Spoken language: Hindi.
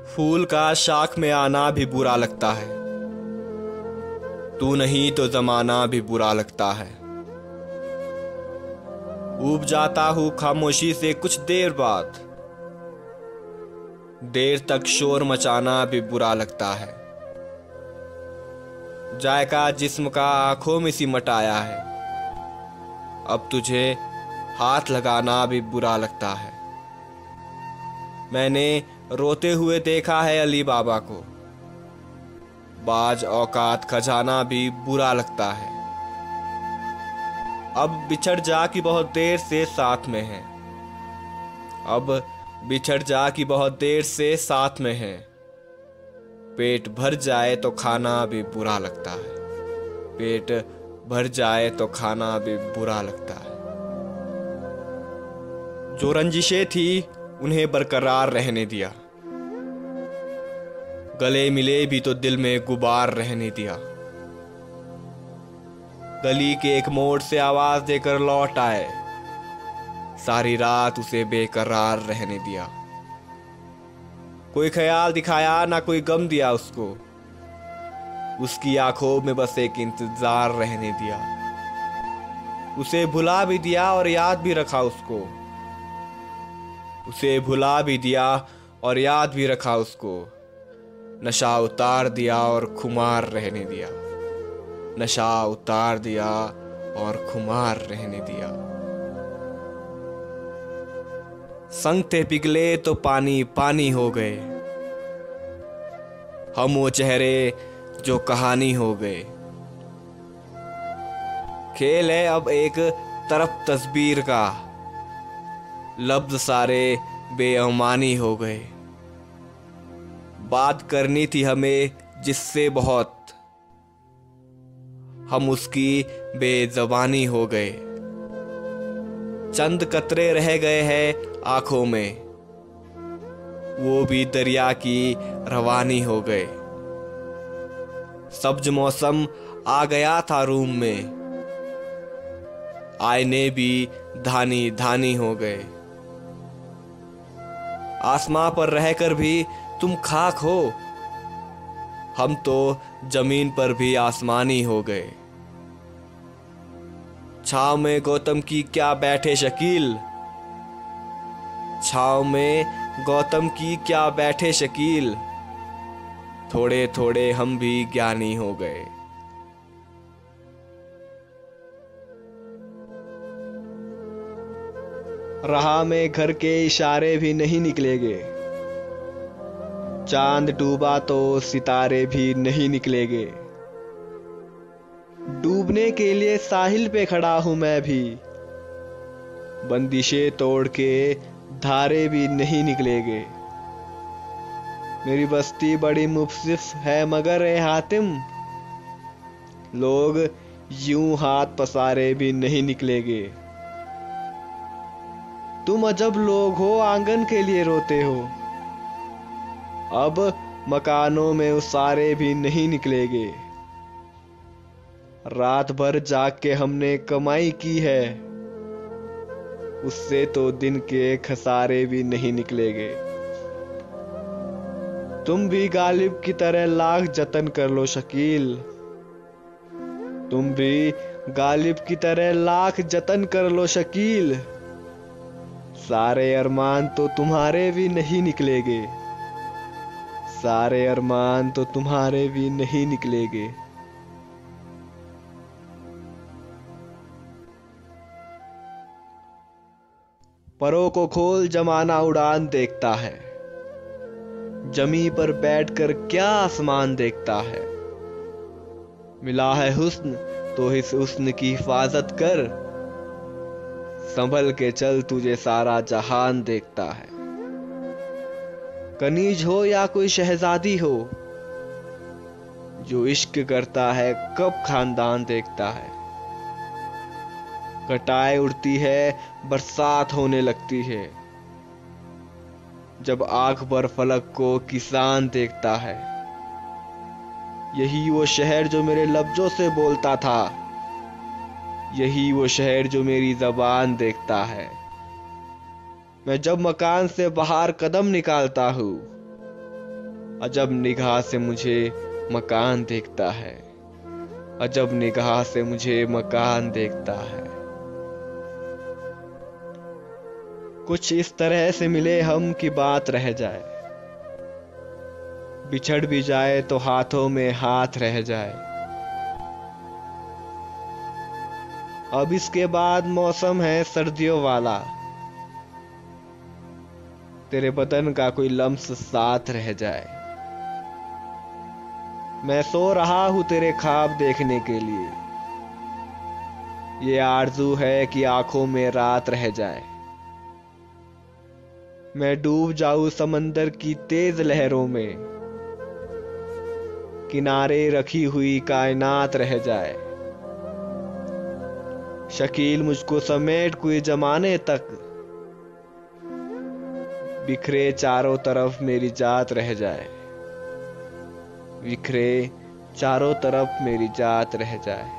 फूल का शाख में आना भी बुरा लगता है, तू नहीं तो जमाना भी बुरा लगता है। ऊब जाता हूँ खामोशी से कुछ देर बाद, देर तक शोर मचाना भी बुरा लगता है। जायका जिस्म का आंखों में सिमट आया है, अब तुझे हाथ लगाना भी बुरा लगता है। मैंने रोते हुए देखा है अली बाबा को, बाज औकात खजाना भी बुरा लगता है। अब बिछड़ जा कि बहुत देर से साथ में है, अब बिछड़ जा कि बहुत देर से साथ में है। पेट भर जाए तो खाना भी बुरा लगता है, पेट भर जाए तो खाना भी बुरा लगता है। जो रंजिशें थी उन्हें बरकरार रहने दिया, गले मिले भी तो दिल में गुबार रहने दिया। गली के एक मोड़ से आवाज देकर लौट आए, सारी रात उसे बेकरार रहने दिया। कोई ख्याल दिखाया ना कोई गम दिया उसको, उसकी आंखों में बस एक इंतजार रहने दिया। उसे भुला भी दिया और याद भी रखा उसको, उसे भुला भी दिया और याद भी रखा उसको। नशा उतार दिया और खुमार रहने दिया, नशा उतार दिया और खुमार रहने दिया। संग थे पिघले तो पानी पानी हो गए, हम वो चेहरे जो कहानी हो गए। खेल है अब एक तरफ तस्वीर का, लफ्ज सारे बेईमानी हो गए। बात करनी थी हमें जिससे बहुत, हम उसकी बेज़बानी हो गए। चंद कतरे रह गए हैं आंखों में, वो भी दरिया की रवानी हो गए। सब्ज मौसम आ गया था रूम में, आईने भी धानी धानी हो गए। आसमां पर रहकर भी तुम खाक हो, हम तो जमीन पर भी आसमानी हो गए। छाव में गौतम की क्या बैठे शकील, छाव में गौतम की क्या बैठे शकील। थोड़े थोड़े हम भी ज्ञानी हो गए। राह में घर के इशारे भी नहीं निकलेंगे, चांद डूबा तो सितारे भी नहीं निकलेंगे। डूबने के लिए साहिल पे खड़ा हूं मैं भी, बंदिशें तोड़ के धारे भी नहीं निकलेंगे। मेरी बस्ती बड़ी मुफसिफ है मगर ए हातिम, लोग यूं हाथ पसारे भी नहीं निकलेंगे। तुम अजब लोग हो आंगन के लिए रोते हो, अब मकानों में उसारे भी नहीं निकलेंगे। रात भर जाग के हमने कमाई की है, उससे तो दिन के खसारे भी नहीं निकलेंगे। तुम भी गालिब की तरह लाख जतन कर लो शकील, तुम भी गालिब की तरह लाख जतन कर लो शकील। सारे अरमान तो तुम्हारे भी नहीं निकलेंगे, सारे अरमान तो तुम्हारे भी नहीं निकलेंगे। परों को खोल जमाना उड़ान देखता है, जमी पर बैठकर क्या आसमान देखता है। मिला है हुस्न तो इस हुस्न की हिफाजत कर, संभल के चल तुझे सारा जहान देखता है। कनीज हो या कोई शहजादी हो, जो इश्क करता है कब खानदान देखता है। घटाएं उड़ती है बरसात होने लगती है, जब आंख पर फलक को किसान देखता है। यही वो शहर जो मेरे लफ्जों से बोलता था, यही वो शहर जो मेरी ज़बान देखता है। मैं जब मकान से बाहर कदम निकालता हूँ, अजब निगाह से मुझे मकान देखता है, अजब निगाह से मुझे मकान देखता है। कुछ इस तरह से मिले हम कि बात रह जाए, बिछड़ भी जाए तो हाथों में हाथ रह जाए। अब इसके बाद मौसम है सर्दियों वाला, तेरे बदन का कोई लम्स साथ रह जाए। मैं सो रहा हूं तेरे ख्वाब देखने के लिए, ये आरज़ू है कि आंखों में रात रह जाए। मैं डूब जाऊं समंदर की तेज लहरों में, किनारे रखी हुई कायनात रह जाए। शकील मुझको समेट कोई जमाने तक, बिखरे चारों तरफ मेरी जात रह जाए, बिखरे चारों तरफ मेरी जात रह जाए।